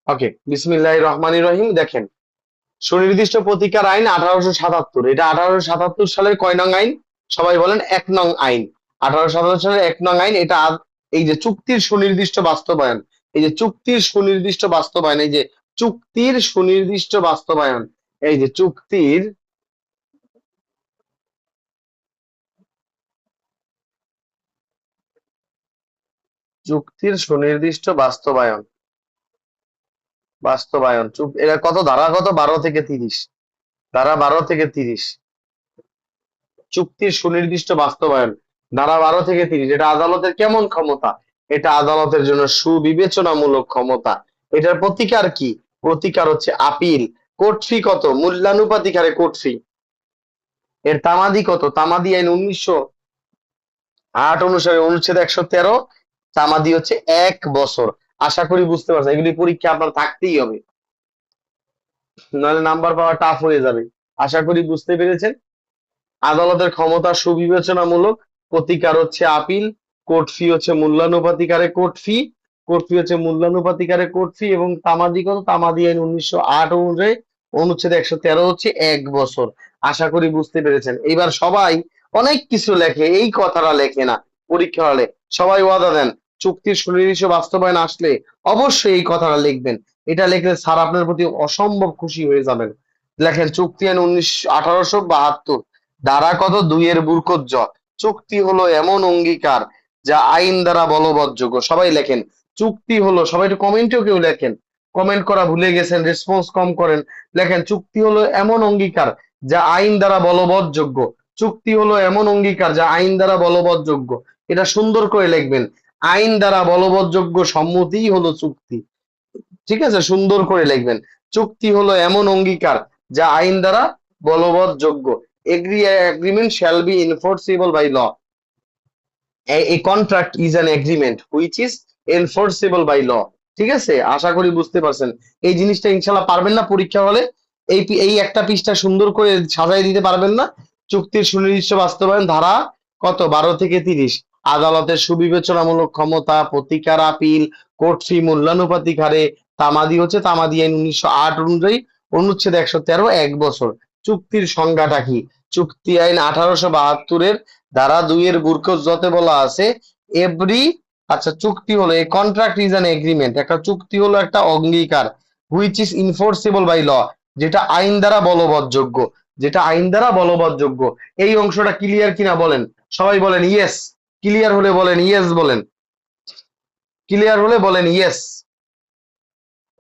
ওকে, বিসমিল্লাহির রহমানির রহিম। দেখেন, সুনির্দিষ্ট প্রতিকার আইন 1877। এটা 1877 সালের কয় নং আইন? সবাই বলেন 1 নং আইন। 1877 সালের 1 নং আইন। এটা এই যে চুক্তির সুনির্দিষ্ট বাস্তবায়ন, এই যে চুক্তির সুনির্দিষ্ট বাস্তবায়ন, এই যে চুক্তির সুনির্দিষ্ট বাস্তবায়ন, এই যে চুক্তির সুনির্দিষ্ট বাস্তবায়ন, এরা কত ধারা, কত 12 থেকে 30, ধারা 12 থেকে 30। চুক্তির সুনির্দিষ্ট বাস্তবায়ন, ধারা 12 থেকে 30। এটা আদালতের কেমন ক্ষমতা? এটা আদালতের জন্য সুবিবেচনামূলক ক্ষমতা। এটার প্রতিকার কি? প্রতিকার হচ্ছে আপিল। কোর্ট ফি কত? মূল্যানুপাতিক হারে কোর্ট ফি। এর তামাদি কত? তামাদি আইন 1908 অনুসারে অনুচ্ছেদ 113, তামাদি হচ্ছে 1 বছর। আশা করি বুঝতে পারছেন। এগুলি পরীক্ষা আপনার থাকতেই হবে, নাহলে নাম্বার পাওয়া টাফ হয়ে যাবে। আশা করি বুঝতে পেরেছেন। আদালতের ক্ষমতা সুবিবেচনামূলক, প্রতিকার হচ্ছে আপিল, কোর্ট ফি হচ্ছে মূল্যানুপাতিক হারে কোর্ট ফি, এবং তামাদি কত? তামাদি আইন 1908 অনুযায়ী অনুচ্ছেদ 113 হচ্ছে 1 বছর। আশা করি বুঝতে পেরেছেন। এইবার সবাই অনেক কিছু লেখে, এই কথাটা লেখে না পরীক্ষা হলে। সবাই ওয়াদা দেন চুক্তির সুনির্দিষ্ট বাস্তবায়ন আসলে অবশ্যই এই কথাটা লিখবেন। এটা লিখলে স্যার আপনার প্রতি অসম্ভব খুশি হয়ে যাবেন। লেখেন চুক্তি আইন 1872, ধারা কত? 2 এর বুরকত জ। চুক্তি হলো এমন অঙ্গীকার যা আইন দ্বারা বলবৎযোগ্য। সবাই লেখেন চুক্তি হলো, সবাই একটু কমেন্টেও কেউ লেখেন, কমেন্ট করা ভুলে গেছেন, রেসপন্স কম করেন। লেখেন চুক্তি হলো এমন অঙ্গীকার যা আইন দ্বারা বলবৎযোগ্য। চুক্তি হলো এমন অঙ্গীকার যা আইন দ্বারা বলবৎযোগ্য। এটা সুন্দর করে লিখবেন। আইন দ্বারা বলবৎযোগ্য সম্মতিই হলো চুক্তি। ঠিক আছে, সুন্দর করে লিখবেন। চুক্তি হলো এমন অঙ্গীকার যা আইন দ্বারা বলবৎযোগ্য। Agreement shall be enforceable by law. A contract is an agreement which is enforceable by law. ঠিক আছে, আশা করি বুঝতে পারছেন। এই জিনিসটা ইনশাল্লাহ পারবেন না পরীক্ষা হলে? এই একটা পৃষ্ঠা সুন্দর করে সাজাই দিতে পারবেন না? চুক্তির সুনির্দিষ্ট বাস্তবায়ন, ধারা কত? 12 থেকে 30। আদালতের সুবিবেচনামূলক ক্ষমতা, প্রতিকার আপিল, কোর্ট ফি মূল্যানুপাতিক হারে, তামাদি হচ্ছে তামাদি আইন 1908 অনুযায়ী অনুচ্ছেদ 113, 1 বছর। চুক্তির সংজ্ঞাটা কি? চুক্তি আইন 1872-এর ধারা 2 এর বুরকত জতে বলা আছে এভরি, আচ্ছা, চুক্তি হলো এ কন্ট্রাক্ট ইজ অ্যান এগ্রিমেন্ট, একটা চুক্তি হলো একটা অঙ্গীকার, হুইচ ইজ ইনফোর্সেবল বাই ল, যেটা আইন দ্বারা বলবৎযোগ্য, যেটা আইন দ্বারা বলবৎযোগ্য। এই অংশটা ক্লিয়ার কিনা বলেন? সবাই বলেন ইয়েস। ক্লিয়ার হলে বলেন ইয়েস, বলেন ক্লিয়ার হলে বলেন ইয়েস।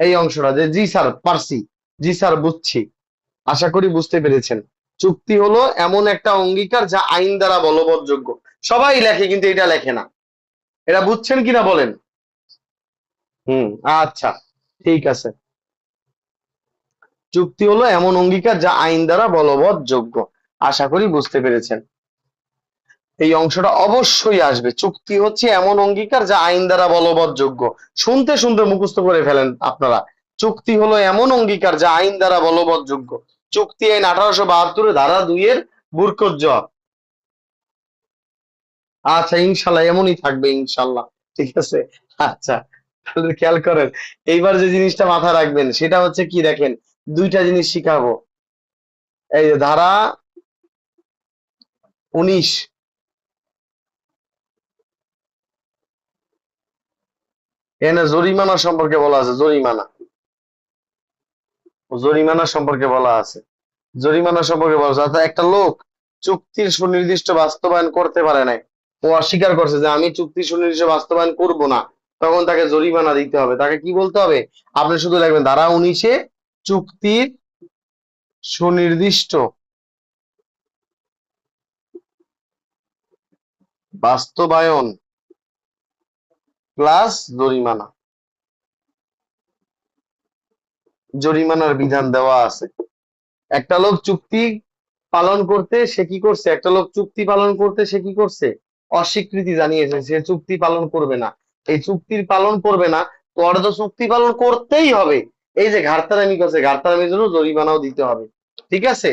এই অংশটা যে জি স্যার পারছি, জি স্যার বুঝছি। আশা করি বুঝতে পেরেছেন। চুক্তি হলো এমন একটা অঙ্গীকার যা আইন দ্বারা বলবৎযোগ্য। সবাই লেখে কিন্তু এটা লেখে না। এটা বুঝছেন কিনা বলেন? হুম, আচ্ছা, ঠিক আছে। চুক্তি হলো এমন অঙ্গীকার যা আইন দ্বারা বলবৎযোগ্য। আশা করি বুঝতে পেরেছেন। এই অংশটা অবশ্যই আসবে। চুক্তি হচ্ছে এমন অঙ্গীকার যা আইন দ্বারা বলবৎযোগ্য। শুনতে শুনতে মুখস্থ করে ফেলেন আপনারা। চুক্তি হলো এমন অঙ্গীকার যা আইন দ্বারা বলবৎযোগ্য। চুক্তি আইন 1872 ধারা 2 এর বুরকত জ। আচ্ছা, ইনশাল্লাহ এমনই থাকবে, ইনশাল্লাহ। ঠিক আছে, আচ্ছা, তাহলে খেয়াল করেন। এইবার যে জিনিসটা মাথায় রাখবেন সেটা হচ্ছে কি, দেখেন, দুইটা জিনিস শিখাবো। এই যে ধারা 19, এখানে জরিমানা সম্পর্কে বলা আছে। জরিমানা, জরিমানা সম্পর্কে বলা আছে। জরিমানা সম্পর্কে বলা আছে। অর্থাৎ একটা লোক চুক্তির সুনির্দিষ্ট বাস্তবায়ন করতে পারে নাই, ও অস্বীকার করছে যে আমি চুক্তির সুনির্দিষ্ট বাস্তবায়ন করব না, তখন তাকে জরিমানা দিতে হবে। তাকে কি বলতে হবে? আপনি শুধু লিখবেন ধারা 19-এ চুক্তির সুনির্দিষ্ট বাস্তবায়ন প্লাস জরিমানা। জরিমানার বিধান দেওয়া আছে। একটা লোক চুক্তি পালন করতে সে কি করছে? একটা লোক চুক্তি পালন করতে সে কি করছে? অস্বীকৃতি জানিয়েছে, সে চুক্তি পালন করবে না। এই চুক্তির পালন করবে না, তো ওরা তো চুক্তি পালন করতেই হবে। এই যে ঘাড়তারামি করছে, ঘাড়তারামির জন্য জরিমানাও দিতে হবে। ঠিক আছে,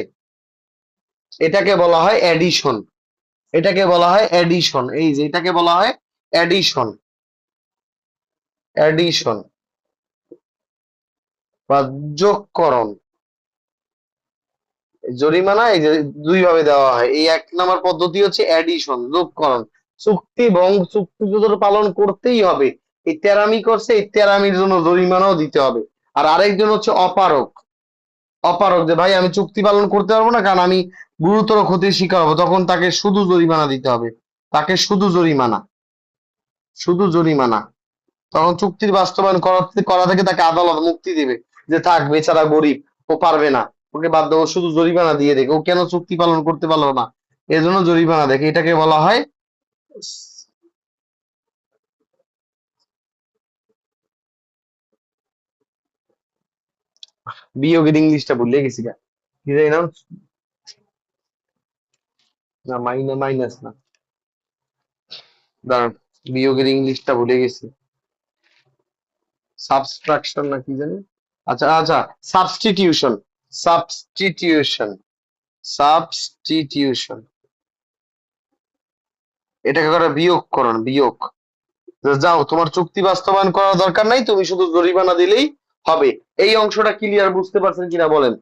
এটাকে বলা হয় এডিশন। এটাকে বলা হয় এডিশন। এই যে এটাকে বলা হয় এডিশন। এডিশন। বা যোগকরণ। জরিমানা এই যে দুই ভাবে দেওয়া হয়। এই এক নাম্বার পদ্ধতি হচ্ছে অ্যাডিশন, যোগকরণ। চুক্তি তো তোর পালন করতেই হবে। এই তেরামি করছে, এই তেরামির জন্য জরিমানাও দিতে হবে। আর আরেকজন হচ্ছে অপারক। অপারক যে ভাই আমি চুক্তি পালন করতে পারবো না, কারণ আমি গুরুতর ক্ষতির শিকার হবো, তখন তাকে শুধু জরিমানা দিতে হবে। তাকে শুধু জরিমানা, শুধু জরিমানা। তখন চুক্তির বাস্তবায়ন করা থেকে তাকে আদালত মুক্তি দিবে, যে থাক বেচারা গরিব, ও পারবে না, ওকে বাদ দাও, ও শুধু জরিমানা দিয়ে দেখে, ও কেন চুক্তি পালন করতে পারলো না, এজন্য জরিমানা দেখে। এটাকে বলা হয় বিয়োগের ইংলিশটা ভুলে গেছি গা। কি জানি নাম? না, মাইনাস না, দাঁড়ান, বিয়োগের ইংলিশটা ভুলে গেছি। সাবস্ট্রাকশন না কি জানি। আচ্ছা আচ্ছা, সাবস্টিটিউশন। Substitution, substitution. এটাকে করে বিয়োগকরণ, বিয়োগ। যে যাও, তোমার চুক্তি বাস্তবায়ন করার দরকার নাই, তুমি শুধু জরিমানা দিলেই হবে। এই অংশটা ক্লিয়ার বুঝতে পারছেন কিনা বলেন?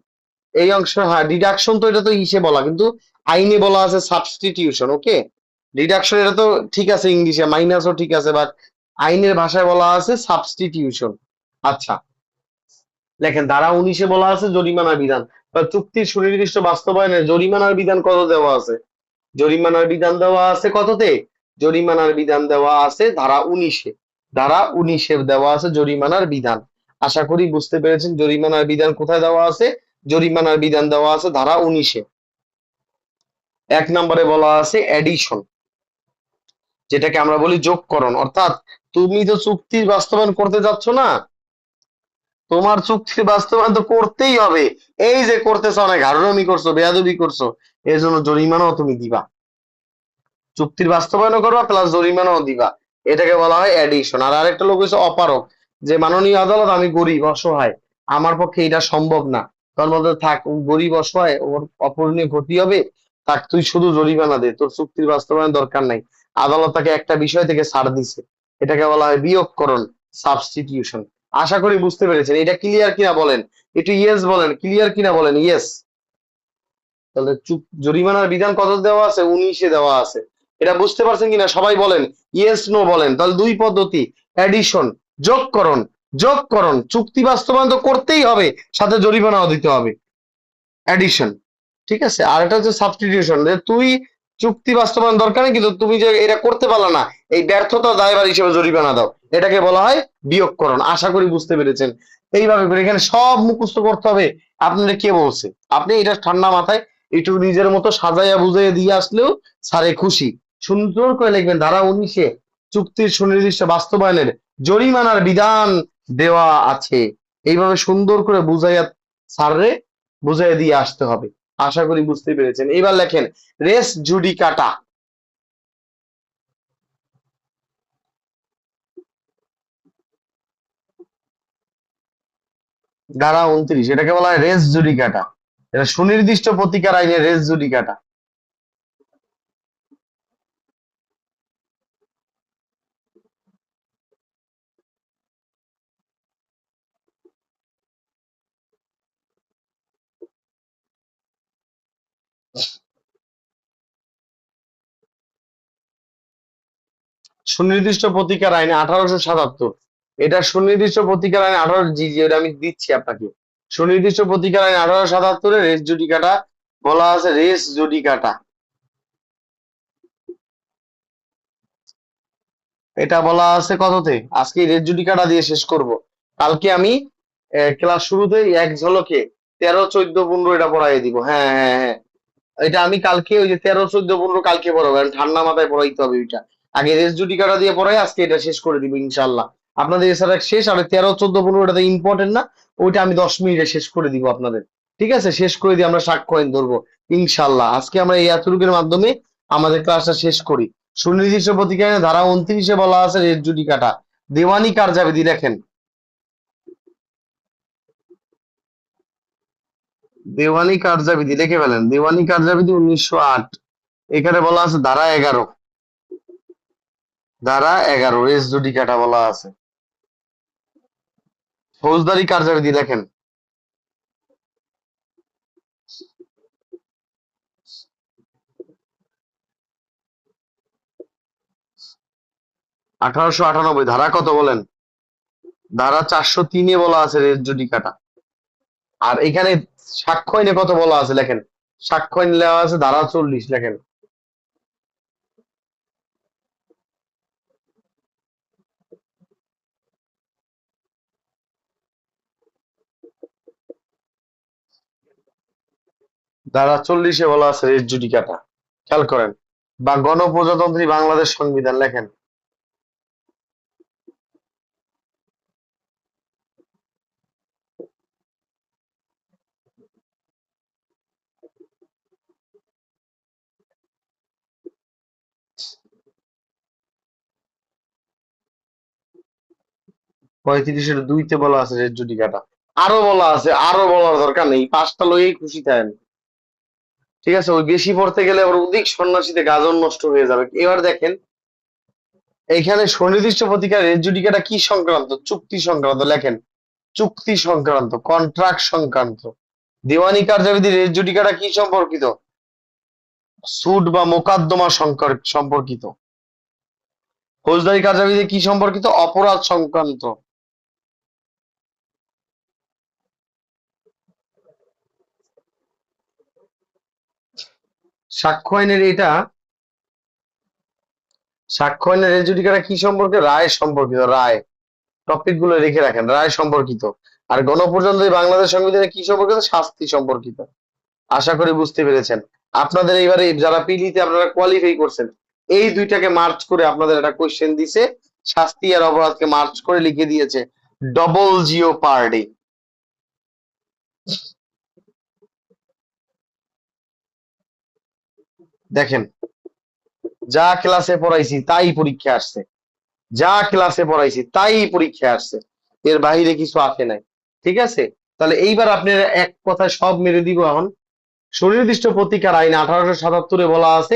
এই অংশ, হ্যাঁ ডিডাকশন তো এটা তো ইসে বলা, কিন্তু আইনে বলা আছে সাবস্টিটিউশন। ওকে, ডিডাকশন এটা তো ঠিক আছে, ইংলিশে মাইনাসও ঠিক আছে, বাট আইনের ভাষায় বলা আছে সাবস্টিটিউশন। আচ্ছা, দেখেন ধারা 19-এ বলা আছে জরিমানার বিধান, বা চুক্তির সুনির্দিষ্ট বাস্তবায়নে জরিমানার বিধান কত দেওয়া আছে? জরিমানার বিধান দেওয়া আছে কততে? জরিমানার বিধান দেওয়া আছে ধারা 19-এ। ধারা 19-এ দেওয়া আছে জরিমানার বিধান। আশা করি বুঝতে পেরেছেন জরিমানার বিধান কোথায় দেওয়া আছে। জরিমানার বিধান দেওয়া আছে ধারা 19-এ। এক নম্বরে বলা আছে এডিশন, যেটাকে আমরা বলি যোগকরণ। অর্থাৎ তুমি তো চুক্তির বাস্তবায়ন করতে যাচ্ছ না, তোমার চুক্তির বাস্তবায়ন তো করতেই হবে। এই যে করতেছো, অনেক হারামি করছো, বেয়াদবি করছো, এর জন্য জরিমানাও তুমি দিবা। চুক্তির বাস্তবায়নও করবা প্লাস জরিমানাও দিবা। এটাকে বলা হয় এডিশন। আর আরেকটা লোক হচ্ছে অপারক, যে মাননীয় আদালত আমি গরিব অসহায়, আমার পক্ষে এটা সম্ভব না, তোর মধ্যে থাক, ও গরিব অসহায়, ওর অপূরণীয় ক্ষতি হবে, থাক তুই শুধু জরিমানা দে, তোর চুক্তির বাস্তবায়ন দরকার নাই। আদালত তাকে একটা বিষয় থেকে ছাড় দিছে। এটাকে বলা হয় বিয়োগকরণ, সাবস্টিটিউশন। আশা করি বুঝতে পেরেছেন। এটা ক্লিয়ার কিনা বলেন, একটু ইয়েস বলেন, ক্লিয়ার কিনা বলেন, ইয়েস। তাহলে জরিমানার বিধান কত দেওয়া আছে? 19-এ দেওয়া আছে। এটা বুঝতে পারছেন কিনা সবাই বলেন, ইয়েস নো বলেন। তাহলে দুই পদ্ধতি, এডিশন, যোগকরণ। যোগকরণ, চুক্তি বাস্তবায়ন তো করতেই হবে, সাথে জরিমানাও দিতে হবে, এডিশন। ঠিক আছে। আর এটা হচ্ছে সাবস্টিটিউশন, যে তুই চুক্তি বাস্তবায়ন দরকার নেই, কিন্তু তুমি যে এটা করতে পারলা না, এই ব্যর্থতা দায়ভার হিসেবে জরিমানা দাও। এটাকে বলা হয় বিয়োগকরণ। আশা করি বুঝতে পেরেছেন। এইভাবে করে এখানে সব মুখস্থ করতে হবে। আপনারা কে বলছে? আপনি এটা ঠান্ডা মাথায় একটু নিজের মতো সাজাইয়া বুঝাইয়া দিয়ে আসলেও স্যারে খুশি। সুন্দর করে লিখবেন ধারা 19-এ চুক্তির সুনির্দিষ্ট বাস্তবায়নের জরিমানার বিধান দেওয়া আছে। এইভাবে সুন্দর করে বুঝাইয়া স্যাররে বুঝাইয়া দিয়ে আসতে হবে। আশা করি বুঝতে পেরেছেন। এবার লেখেন রেস জুডিকাটা। ধারা 29, এটাকে বলা হয় রেস জুডিকাটা। এটা সুনির্দিষ্ট প্রতিকার আইনের রেস জুডিকাটা। সুনির্দিষ্ট প্রতিকার আইন 1877। এটা সুনির্দিষ্ট প্রতিকার আইন 18, জি জি, এটা আমি দিচ্ছি আপনাকে। সুনির্দিষ্ট প্রতিকার আইন 1877-এ রেস জুডিকাটা বলা আছে, রেস জুডিকাটা। এটা বলা আছে কততে? আজকে রেস জুডিকাটা দিয়ে শেষ করব। কালকে আমি ক্লাস শুরুতেই এক ঝলকে 13, 14, 15 এটা পড়াই দিব। হ্যাঁ হ্যাঁ হ্যাঁ, এটা আমি কালকে ওই যে 13, 14, 15 কালকে পড়াবো, কারণ ঠান্ডা মাথায় পড়াইতে হবে ওইটা। আগে রেস জুডিকাটা দিয়ে পড়াই, আজকে এটা শেষ করে দিব ইনশাল্লাহ। আপনাদের এছাড়া শেষ। আর 13, 14, 15 এটা ইম্পর্টেন্ট না, ওইটা আমি 10 মিনিটে শেষ করে দিব আপনাদের। ঠিক আছে, শেষ করে দিয়ে আমরা সাক্ষ্য আইন ধরবো ইনশাল্লাহ। আজকে আমরা এই এতটুকুর মাধ্যমে আমাদের ক্লাসটা শেষ করি। সুনির্দিষ্ট প্রতিকারে ধারা 29-এ বলা আছে রেস জুডিকাটা দেওয়ানি কার্যাবিধি। দেখেন, দেওয়ানি কার্যাবিধি লিখে ফেলেন, দেওয়ানি কার্যাবিধি 1908। এখানে বলা আছে ধারা 11, ধারা 11 রেস জুডিকাটা বলা আছে। ফৌজদারি কার্যাবিধি দেখেন, 1898 ধারা কত বলেন? ধারা 403-এ বলা আছে রেস জুডিকাটা। আর এখানে সাক্ষ্য আইনে কত বলা আছে লেখেন, সাক্ষ্য আইন লেখা আছে ধারা 40, লেখেন। ধারা 40-এ বলা আছে রেস জুডিকাটা, খেয়াল করেন। বা গণপ্রজাতন্ত্রী বাংলাদেশ সংবিধান লেখেন। 35-এর 2-তে বলা আছে রেস জুডিকাটা। আরো বলা আছে, আরো বলার দরকার নেই, 5টা লইয়েই খুশি থাকেন। ঠিক আছে, ওই বেশি পড়তে গেলে আবার অধিক সন্ন্যাসীতে গাজন নষ্ট হয়ে যাবে। এবার দেখেন এইখানে সুনির্দিষ্ট প্রতিকার রেস জুডিকাটা কি সংক্রান্ত? চুক্তি সংক্রান্ত, লেখেন চুক্তি সংক্রান্ত, কন্ট্রাক্ট সংক্রান্ত। দেওয়ানি কার্যাবিধি রেস জুডিকাটা কি সম্পর্কিত? সুট বা মোকদ্দমা সম্পর্কিত। ফৌজদারি কার্যাবিধি কি সম্পর্কিত? অপরাধ সংক্রান্ত। সাক্ষ্য আইনের এটা, সাক্ষ্য আইনের রেস জুডিকাটা কি সম্পর্কে? রায় সম্পর্কিত, রায়। টপিক গুলো রেখে রাখেন, রায় সম্পর্কিত। আর গণপ্রজাতন্ত্রী বাংলাদেশ সংবিধানে কি সম্পর্কিত? শাস্তি সম্পর্কিত। আশা করি বুঝতে পেরেছেন। আপনাদের এইবারে যারা পিলিতে আপনারা কোয়ালিফাই করছেন, এই দুইটাকে মার্চ করে আপনাদের একটা কোশ্চেন দিছে, শাস্তি আর অপরাধকে মার্চ করে লিখে দিয়েছে ডবল জিওপার্ডি। দেখেন, যা ক্লাসে পড়াইছি তাই পরীক্ষা আসছে, যা ক্লাসে পড়াইছি তাই পরীক্ষা আসছে, এর বাইরে কিছু আসে নাই। ঠিক আছে, তাহলে এইবার আপনারা এক কথায় সব মেরে দিব। এখন সুনির্দিষ্ট প্রতিকার আইন 1877-এ বলা আছে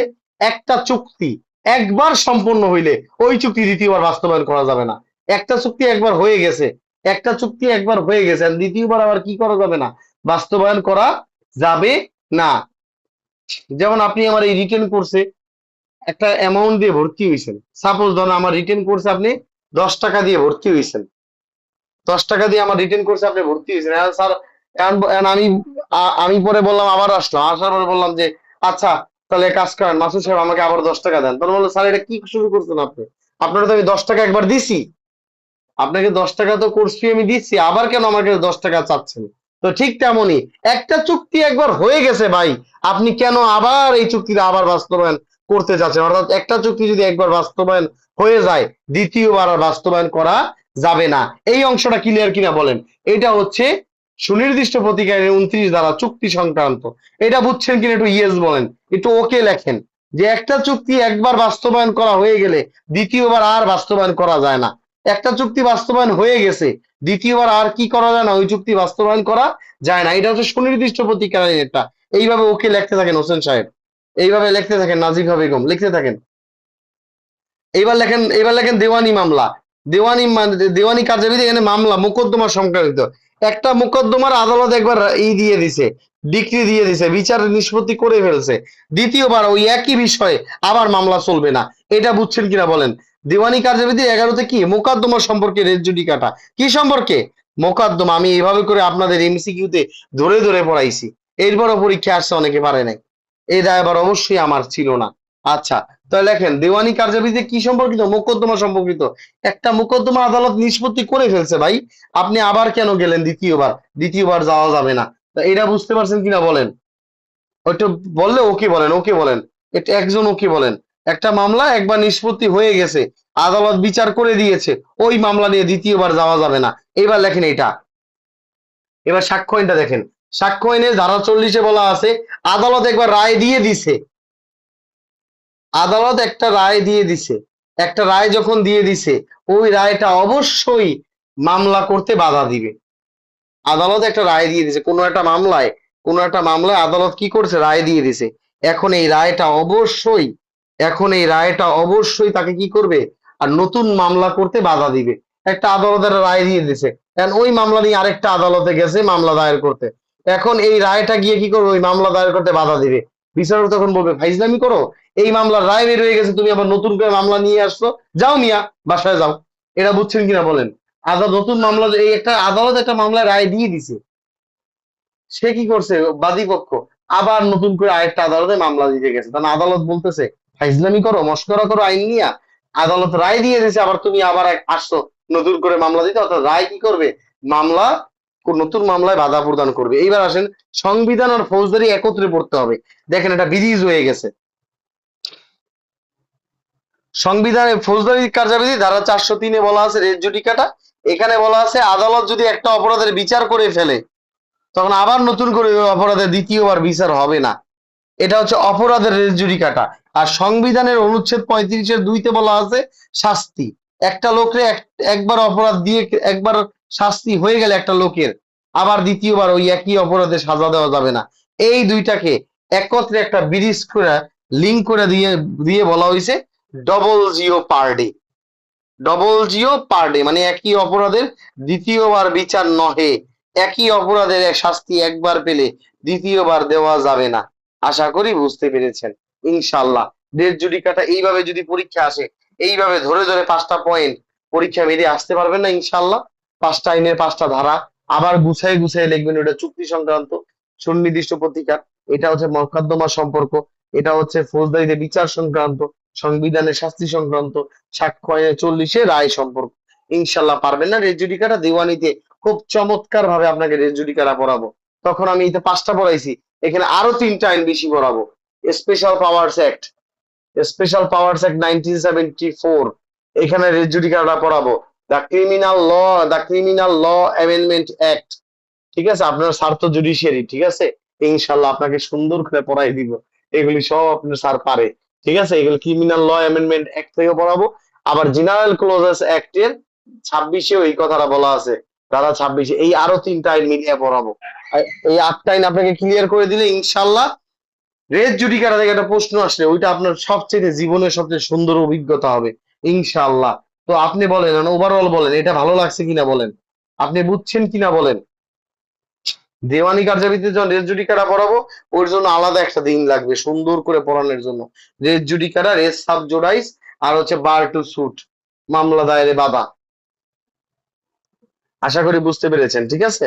একটা চুক্তি একবার সম্পন্ন হইলে ওই চুক্তি দ্বিতীয়বার বাস্তবায়ন করা যাবে না। একটা চুক্তি একবার হয়ে গেছে, একটা চুক্তি একবার হয়ে গেছে, আর দ্বিতীয়বার আবার কি করা যাবে না? বাস্তবায়ন করা যাবে না। যেমন আপনি আমার এই রিটার্ন কোর্সে একটা অ্যামাউন্ট দিয়ে ভর্তি হয়েছেন, সাপোজ ধরুন আমার রিটার্ন কোর্সে আপনি 10 টাকা দিয়ে ভর্তি হয়েছেন, 10 টাকা দিয়ে আমার রিটার্ন কোর্সে আপনি ভর্তি হয়েছেন। স্যার এখন আমি আমি পরে বললাম, আবার আসলাম, আসার পরে বললাম যে আচ্ছা তাহলে কাজ করেন মাসুদ সাহেব, আমাকে আবার 10 টাকা দেন। তখন বললো স্যার এটা কি শুরু করছেন আপনি, আপনারা তো আমি 10 টাকা একবার দিছি, আপনাকে 10 টাকা তো কোর্স ফি আমি দিচ্ছি, আবার কেন আমাকে 10 টাকা চাচ্ছেন? তো ঠিক তেমনই একটা চুক্তি একবার হয়ে গেছে ভাই, আপনি কেন আবার এই চুক্তিটা আবার বাস্তবায়ন করতে চাচ্ছেন? অর্থাৎ একটা চুক্তি যদি একবার বাস্তবায়ন হয়ে যায়, দ্বিতীয়বার আর বাস্তবায়ন করা যাবে না। এই অংশটা ক্লিয়ার কিনা বলেন? এটা হচ্ছে সুনির্দিষ্ট প্রতিকারের 29 ধারা চুক্তি সংক্রান্ত। এটা বুঝছেন কিনা একটু ইয়েস বলেন, একটু ওকে লেখেন যে একটা চুক্তি একবার বাস্তবায়ন করা হয়ে গেলে দ্বিতীয়বার আর বাস্তবায়ন করা যায় না। একটা চুক্তি বাস্তবায়ন হয়ে গেছে, দ্বিতীয়বার আর কি করা যায় না? ওই চুক্তি বাস্তবায়ন করা যায় না। এটা হচ্ছে সুনির্দিষ্ট প্রতিকার আইন। এটা এইভাবে ওকে লিখতে থাকেন হোসেন সাহেব, এইভাবে লিখতে থাকেন নাজিফা বেগম, লিখতে থাকেন। এইবার লেখেন, এবার লেখেন দেওয়ানি মামলা। দেওয়ানি কার্যাবিধি, এখানে মামলা মোকদ্দমা সংক্রান্ত। একটা মোকদ্দমার আদালত একবার দিয়ে দিছে, ডিক্রি দিয়ে দিছে, বিচার নিষ্পত্তি করে ফেলছে, দ্বিতীয়বার ওই একই বিষয়ে আবার মামলা চলবে না। এটা বুঝছেন কিনা বলেন? দেওয়ানি কার্যাবিধি 11-তে কি মোকদ্দমা সম্পর্কে রেস জুডিকাটা কি সম্পর্কে? মোকদ্দমা। আমি এইভাবে করে আপনাদের এমসিকিউতে ধরে ধরে পড়াইছি, এরপরও পরীক্ষা আসছে অনেকে পারে নাই, এই দায়ভার অবশ্যই আমার ছিল না। আচ্ছা, তাহলে লেখেন দেওয়ানি কার্যাবিধি কি সম্পর্কিত? মোকদ্দমা সম্পর্কিত। একটা মোকদ্দমা আদালত নিষ্পত্তি করে ফেলছে ভাই, আপনি আবার কেন গেলেন দ্বিতীয়বার? দ্বিতীয়বার যাওয়া যাবে না। তা এটা বুঝতে পারছেন কিনা বলেন? ওইটা বললে ওকে বলেন, ওকে বলেন, এটা একজন ওকে বলেন। একটা মামলা একবার নিষ্পত্তি হয়ে গেছে, আদালত বিচার করে দিয়েছে, ওই মামলা নিয়ে দ্বিতীয়বার যাওয়া যাবে না। এবার লেখেন এটা। এবার সাক্ষ্য আইনটা দেখেন, সাক্ষ্য আইনের ধারা 40-এ বলা আছে আদালত একবার রায় দিয়ে দিছে, আদালত একটা রায় দিয়ে দিছে, একটা রায় যখন দিয়ে দিছে ওই রায়টা অবশ্যই মামলা করতে বাধা দিবে। আদালত একটা রায় দিয়ে দিছে কোনো একটা মামলায়, কোনো একটা মামলায় আদালত কি করছে? রায় দিয়ে দিছে। এখন এই রায়টা অবশ্যই, এখন এই রায়টা অবশ্যই তাকে কি করবে? আর নতুন মামলা করতে বাধা দিবে। একটা আদালতের রায় দিয়ে দিছে, এখন ওই মামলা নিয়ে আরেকটা আদালতে গেছে মামলা দায়ের করতে, এখন এই রায়টা গিয়ে কি করবে, ওই মামলা দায়ের করতে বাধা দিবে। বিচারক তখন বলবে ফাইজলামি করো, এই মামলার রায় বের হয়ে গেছে, তুমি আবার নতুন করে মামলা নিয়ে আসছো, যাও মিয়া বাসায় যাও। এটা বুঝছেন কিনা বলেন? আদালত নতুন মামলা, এই একটা আদালত একটা মামলায় রায় দিয়ে দিছে, সে কি করছে, বাদী পক্ষ আবার নতুন করে আরেকটা আদালতে মামলা দিতে গেছে, কারণ আদালত বলতেছে ফাইজলামি করো, মস্করা করো আইন নিয়ে, আদালত রায় দিয়ে দিয়েছে, আবার তুমি আবার আসছো নতুন করে মামলা দিতে, অর্থাৎ রায় কি করবে, মামলা, নতুন মামলায় বাধা প্রদান করবে। এইবার আসেন, সংবিধান আর ফৌজদারি একত্রে পড়তে হবে। দেখেন এটা বিধিজ হয়ে গেছে, সংবিধানে ফৌজদারি কার্যাবিধি ধারা 403-এ বলা আছে রেস জুডিকাটা, এখানে বলা আছে আদালত যদি একটা অপরাধের বিচার করে ফেলে, তখন আবার নতুন করে ওই অপরাধের দ্বিতীয়বার বিচার হবে না। এটা হচ্ছে অপরাধের রেস জুডিকাটা। আর সংবিধানের অনুচ্ছেদ 35-এর 2-তে বলা আছে শাস্তি, একটা লোকরে একবার অপরাধ দিয়ে একবার শাস্তি হয়ে গেলে একটা লোকের, আবার দ্বিতীয়বার ওই একই অপরাধে সাজা দেওয়া যাবে না। এই দুইটাকে একত্রে একটা ব্রিজ করে লিঙ্ক করে দিয়ে দিয়ে বলা হয়েছে double Jio per day. Double Jio per day মানে একই অপরাধের দ্বিতীয়বার বিচার নহে, একই অপরাধের শাস্তি একবার পেলে দ্বিতীয়বার দেওয়া যাবে না। আশা করি বুঝতে পেরেছেন ইনশাল্লাহ। রেস জুডিকাটা এইভাবে যদি পরীক্ষা আসে, এইভাবে ধরে ধরে 5টা পয়েন্ট পরীক্ষা বেরিয়ে আসতে পারবেন না ইনশাল্লাহ। 5টা আইনের 5টা ধারা আবার গুছাই গুছাই লিখবেন, ওটা চুক্তি সংক্রান্ত, সুনির্দিষ্ট প্রতিকার, এটা হচ্ছে মকদ্দমা সম্পর্ক, এটা হচ্ছে ফৌজদারিতে বিচার সংক্রান্ত, সংবিধানের শাস্তি সংক্রান্ত, সাক্ষ্য আইনে 40-এ রায় সম্পর্ক। ইনশাল্লাহ পারবেন না। রেস জুডিকাটা দেওয়ানিতে খুব চমৎকার ভাবে আপনাকে রেস জুডিকাটা পড়াবো। তখন আমি এতে 5টা পড়াইছি, এখানে আরো 3টা আইন বেশি পড়াবো। Special powers act, special powers act 1974, এখানে রেস জুডিকাটা পড়াবো। The criminal law amendment act, ঠিক আছে, আপনার স্যার তো জুডিশিয়ারি, ঠিক আছে, ইনশাল্লাহ আপনাকে সুন্দর করে পড়াই দিব, এগুলি সব আপনার স্যার পারে, ঠিক আছে, এগুলো ক্রিমিনাল ল অ্যামেন্ডমেন্ট অ্যাক্ট থেকে পড়াবো। আবার জেনারেল ক্লোজেস অ্যাক্টের 26-এও এই কথাটা বলা আছে, ধারা 26-এ, এই আরো 3টা আইন মিলিয়ে পড়াবো। আর এই 8টা আইন আপনাকে ক্লিয়ার করে দিলে ইনশাল্লাহ রেস জুডিকাটা থেকে একটা প্রশ্ন আসলে ওইটা আপনার সবচেয়ে জীবনের সবচেয়ে সুন্দর অভিজ্ঞতা হবে ইনশাল্লাহ। তো আপনি বলেন, ওভারঅল বলেন এটা ভালো লাগছে কিনা বলেন, আপনি বুঝছেন কিনা বলেন। দেওয়ানি কার্যাবিধিতে যখন রেস জুডিকাটা পড়াবো, ওর জন্য আলাদা একটা দিন লাগবে সুন্দর করে পড়ানোর জন্য। রেস জুডিকাটা, রেস সাব জোডাইস, আর হচ্ছে বার টু সুট, মামলা দায়েরে বাধা। আশা করি বুঝতে পেরেছেন, ঠিক আছে।